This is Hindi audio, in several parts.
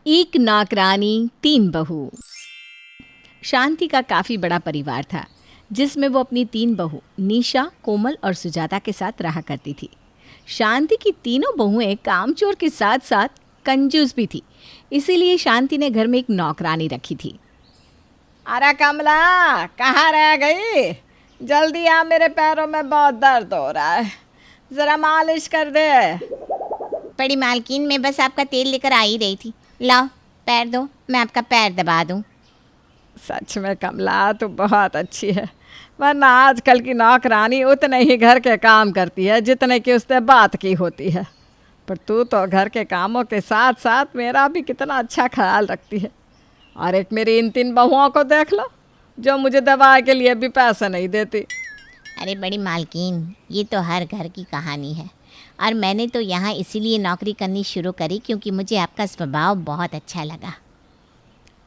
एक नौकरानी तीन बहू। शांति का काफ़ी बड़ा परिवार था जिसमें वो अपनी तीन बहू निशा, कोमल और सुजाता के साथ रहा करती थी। शांति की तीनों बहुएं कामचोर के साथ साथ कंजूस भी थी, इसीलिए शांति ने घर में एक नौकरानी रखी थी। अरे कमला, कहाँ रह गई? जल्दी आ, मेरे पैरों में बहुत दर्द हो रहा है, ज़रा मालिश कर दे। बड़ी मालकिन, मैं बस आपका तेल लेकर आ ही रही थी। लाओ पैर दो, मैं आपका पैर दबा दूं। सच में कमला, तू बहुत अच्छी है, वरना आजकल की नौकरानी उतने ही घर के काम करती है जितने की उससे बात की होती है। पर तू तो घर के कामों के साथ साथ मेरा भी कितना अच्छा ख्याल रखती है। और एक मेरी इन तीन बहुओं को देख लो, जो मुझे दवाई के लिए भी पैसे नहीं देती। अरे बड़ी मालकिन, ये तो हर घर की कहानी है, और मैंने तो यहाँ इसीलिए नौकरी करनी शुरू करी क्योंकि मुझे आपका स्वभाव बहुत अच्छा लगा।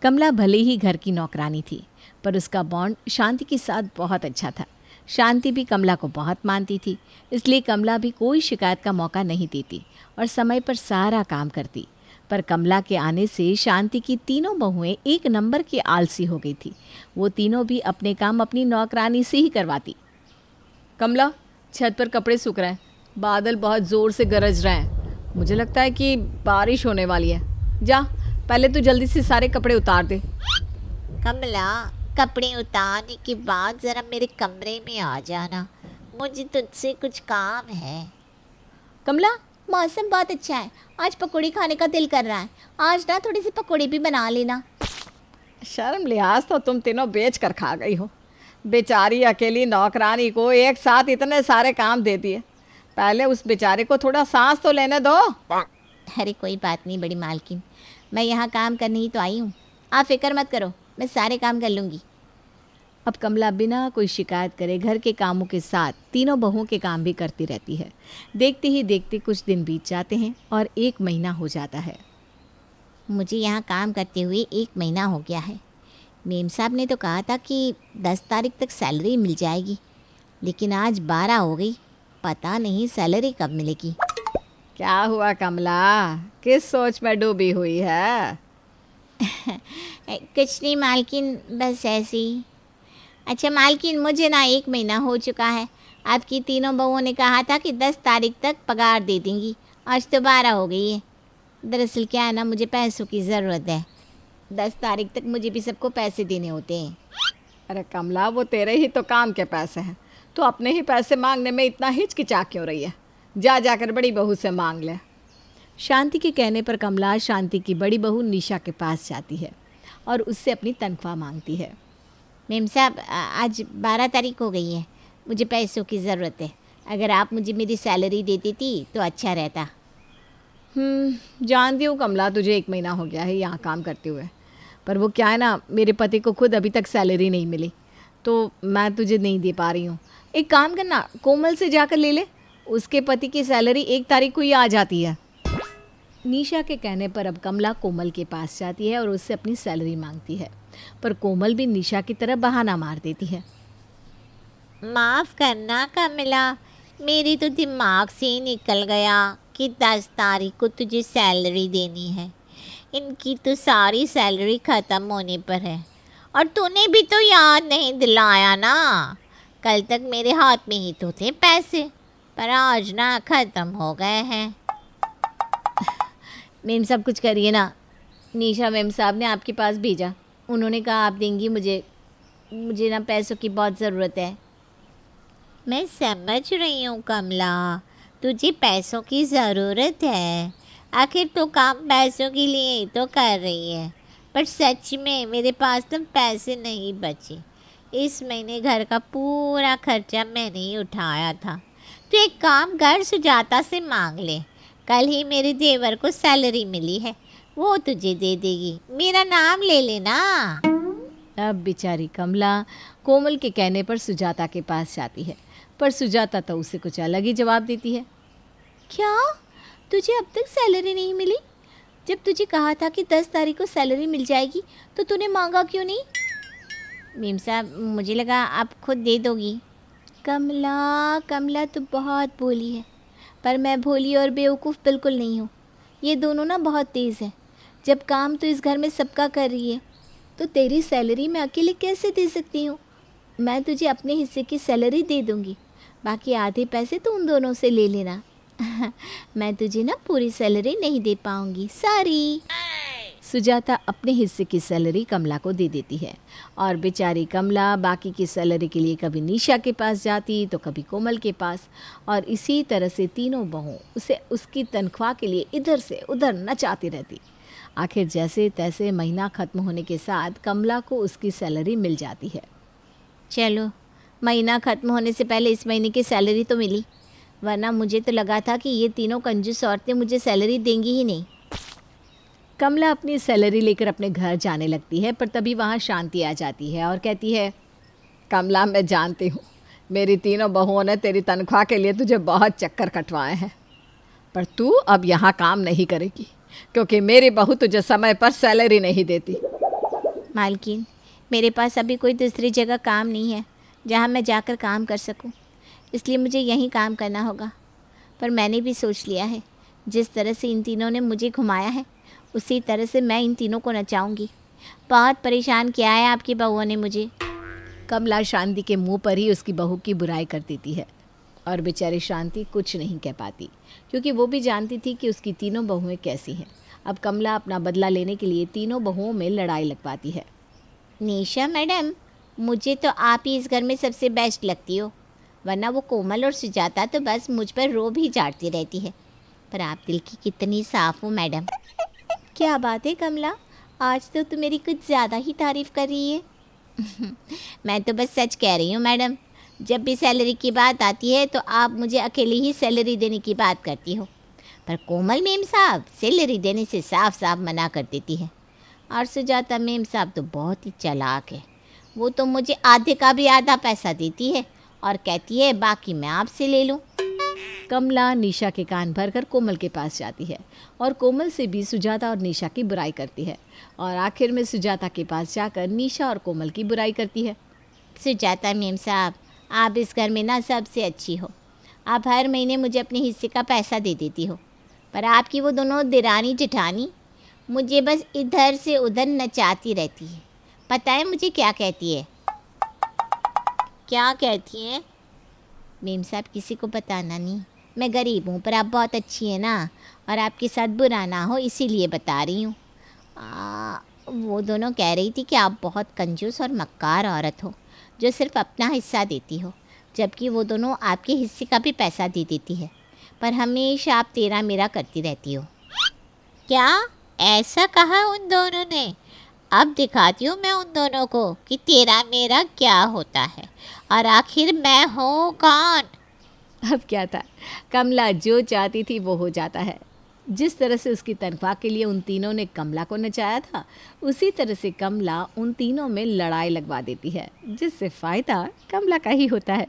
कमला भले ही घर की नौकरानी थी, पर उसका बॉन्ड शांति के साथ बहुत अच्छा था। शांति भी कमला को बहुत मानती थी, इसलिए कमला भी कोई शिकायत का मौका नहीं देती और समय पर सारा काम करती। पर कमला के आने से शांति की तीनों बहुएं एक नंबर की आलसी हो गई थी। वो तीनों भी अपने काम अपनी नौकरानी से ही करवाती। कमला, छत पर कपड़े सूख रहे हैं, बादल बहुत ज़ोर से गरज रहे हैं, मुझे लगता है कि बारिश होने वाली है। जा, पहले तो जल्दी से सारे कपड़े उतार दे। कमला, कपड़े उतारने के बाद ज़रा मेरे कमरे में आ जाना, मुझे तुझसे कुछ काम है। कमला, मौसम बहुत अच्छा है, आज पकौड़ी खाने का दिल कर रहा है, आज ना थोड़ी सी पकौड़ी भी बना लेना। शर्म लिहाज तो तुम तीनों बेच कर खा गई हो। बेचारी अकेली नौकरानी को एक साथ इतने सारे काम दे दिए। पहले उस बेचारे को थोड़ा सांस तो लेने दो। अरे कोई बात नहीं बड़ी मालकिन, मैं यहाँ काम करने ही तो आई हूँ, आप फिक्र मत करो, मैं सारे काम कर लूँगी। अब कमला बिना कोई शिकायत करे घर के कामों के साथ तीनों बहुओं के काम भी करती रहती है। देखते ही देखते कुछ दिन बीत जाते हैं और 1 महीना हो जाता है। मुझे यहाँ काम करते हुए 1 महीना हो गया है। मेम साहब ने तो कहा था कि 10 तारीख तक सैलरी मिल जाएगी, लेकिन आज 12 हो गई, पता नहीं सैलरी कब मिलेगी। क्या हुआ कमला, किस सोच में डूबी हुई है? कुछ नहीं मालकिन, बस ऐसे ही। अच्छा मालकिन, मुझे ना 1 महीना हो चुका है, आपकी तीनों बहुओं ने कहा था कि 10 तारीख तक पगार दे देंगी, आज तो 12 हो गई है। दरअसल क्या है ना, मुझे पैसों की ज़रूरत है, 10 तारीख तक मुझे भी सबको पैसे देने होते हैं। अरे कमला, वो तेरे ही तो काम के पैसे हैं, तो अपने ही पैसे मांगने में इतना हिचकिचा क्यों रही है? जा जाकर बड़ी बहू से मांग ले। शांति के कहने पर कमला शांति की बड़ी बहू निशा के पास जाती है और उससे अपनी तनख्वाह मांगती है। मेम साहब, आज 12 तारीख हो गई है, मुझे पैसों की ज़रूरत है, अगर आप मुझे मेरी सैलरी दे देती तो अच्छा रहता। जानती हूँ कमला, तुझे 1 महीना हो गया है यहाँ काम करते हुए, पर वो क्या है ना, मेरे पति को खुद अभी तक सैलरी नहीं मिली, तो मैं तुझे नहीं दे पा रही हूँ। एक काम करना, कोमल से जाकर ले ले, उसके पति की सैलरी 1 तारीख को ही आ जाती है। निशा के कहने पर अब कमला कोमल के पास जाती है और उससे अपनी सैलरी मांगती है, पर कोमल भी निशा की तरह बहाना मार देती है। माफ़ करना कमला, मेरी तो दिमाग से ही निकल गया कि 10 तारीख को तुझे सैलरी देनी है। इनकी तो सारी सैलरी ख़त्म होने पर है, और तूने भी तो याद नहीं दिलाया ना। कल तक मेरे हाथ में ही तो थे पैसे, पर आज ना ख़त्म हो गए हैं। मेम साहब कुछ करिए ना, निशा मेम साहब ने आपके पास भेजा, उन्होंने कहा आप देंगी मुझे ना पैसों की बहुत ज़रूरत है। मैं समझ रही हूँ कमला, तुझे पैसों की ज़रूरत है, आखिर तो काम पैसों के लिए ही तो कर रही है, पर सच में मेरे पास तो पैसे नहीं बचे। इस महीने घर का पूरा खर्चा मैंने ही उठाया था। तो एक काम कर, सुजाता से मांग ले, कल ही मेरे देवर को सैलरी मिली है, वो तुझे दे देगी, मेरा नाम ले लेना। अब बेचारी कमला कोमल के कहने पर सुजाता के पास जाती है, पर सुजाता तो उसे कुछ अलग ही जवाब देती है। क्या, तुझे अब तक सैलरी नहीं मिली? जब तुझे कहा था कि 10 तारीख को सैलरी मिल जाएगी तो तूने मांगा क्यों नहीं? मेम साहब, मुझे लगा आप खुद दे दोगी। कमला तो बहुत भोली है, पर मैं भोली और बेवकूफ़ बिल्कुल नहीं हूँ। ये दोनों ना बहुत तेज़ है, जब काम तो इस घर में सबका कर रही है, तो तेरी सैलरी मैं अकेले कैसे दे सकती हूँ? मैं तुझे अपने हिस्से की सैलरी दे दूँगी, बाकी आधे पैसे तो उन दोनों से ले लेना। मैं तुझे ना पूरी सैलरी नहीं दे पाऊँगी, सॉरी। सुजाता अपने हिस्से की सैलरी कमला को दे देती है और बेचारी कमला बाकी की सैलरी के लिए कभी निशा के पास जाती तो कभी कोमल के पास, और इसी तरह से तीनों बहू उसे उसकी तनख्वाह के लिए इधर से उधर नचाती रहती। आखिर जैसे तैसे महीना ख़त्म होने के साथ कमला को उसकी सैलरी मिल जाती है। चलो, महीना ख़त्म होने से पहले इस महीने की सैलरी तो मिली, वरना मुझे तो लगा था कि ये तीनों कंजूस औरतें मुझे सैलरी देंगी ही नहीं। कमला अपनी सैलरी लेकर अपने घर जाने लगती है, पर तभी वहाँ शांति आ जाती है और कहती है, कमला, मैं जानती हूँ मेरी तीनों बहुओं ने तेरी तनख्वाह के लिए तुझे बहुत चक्कर कटवाए हैं, पर तू अब यहाँ काम नहीं करेगी क्योंकि मेरी बहू तुझे समय पर सैलरी नहीं देती। मालकिन, मेरे पास अभी कोई दूसरी जगह काम नहीं है जहाँ मैं जाकर काम कर सकूँ, इसलिए मुझे यहीं काम करना होगा। पर मैंने भी सोच लिया है, जिस तरह से इन तीनों ने मुझे घुमाया है उसी तरह से मैं इन तीनों को नचाऊंगी। बहुत परेशान किया है आपकी बहुओं ने मुझे। कमला शांति के मुंह पर ही उसकी बहू की बुराई कर देती है और बेचारी शांति कुछ नहीं कह पाती, क्योंकि वो भी जानती थी कि उसकी तीनों बहुएं कैसी हैं। अब कमला अपना बदला लेने के लिए तीनों बहुओं में लड़ाई लगवाती है। निशा मैडम, मुझे तो आप ही इस घर में सबसे बेस्ट लगती हो, वरना वो कोमल और सुजाता तो बस मुझ पर रोब ही झाड़ती रहती है। पर आप दिल की कितनी साफ़ हो मैडम। क्या बात है कमला, आज तो तू मेरी कुछ ज़्यादा ही तारीफ़ कर रही है। मैं तो बस सच कह रही हूँ मैडम, जब भी सैलरी की बात आती है तो आप मुझे अकेले ही सैलरी देने की बात करती हो, पर कोमल मेम साहब सैलरी देने से साफ साफ मना कर देती है। और सुजाता मेम साहब तो बहुत ही चालाक है, वो तो मुझे आधे का भी आधा पैसा देती है और कहती है बाकी मैं आपसे ले लूँ। कमला निशा के कान भरकर कोमल के पास जाती है और कोमल से भी सुजाता और निशा की बुराई करती है, और आखिर में सुजाता के पास जाकर निशा और कोमल की बुराई करती है। सुजाता मेम साहब, आप इस घर में ना सबसे अच्छी हो, आप हर महीने मुझे अपने हिस्से का पैसा दे देती हो, पर आपकी वो दोनों दिरानी जेठानी मुझे बस इधर से उधर नचाती रहती है। पता है मुझे क्या कहती है? क्या कहती है? मेम साहब, किसी को बताना नहीं, मैं गरीब हूँ, पर आप बहुत अच्छी हैं ना, और आपके साथ बुरा ना हो इसीलिए बता रही हूँ। वो दोनों कह रही थी कि आप बहुत कंजूस और मक्कार औरत हो जो सिर्फ अपना हिस्सा देती हो, जबकि वो दोनों आपके हिस्से का भी पैसा दे देती है, पर हमेशा आप तेरा मेरा करती रहती हो। क्या ऐसा कहा उन दोनों ने? अब दिखाती हूँ मैं उन दोनों को कि तेरा मेरा क्या होता है, और आखिर मैं हूँ कौन। अब क्या था, कमला जो चाहती थी वो हो जाता है। जिस तरह से उसकी तनख्वाह के लिए उन तीनों ने कमला को नचाया था, उसी तरह से कमला उन तीनों में लड़ाई लगवा देती है, जिससे फ़ायदा कमला का ही होता है।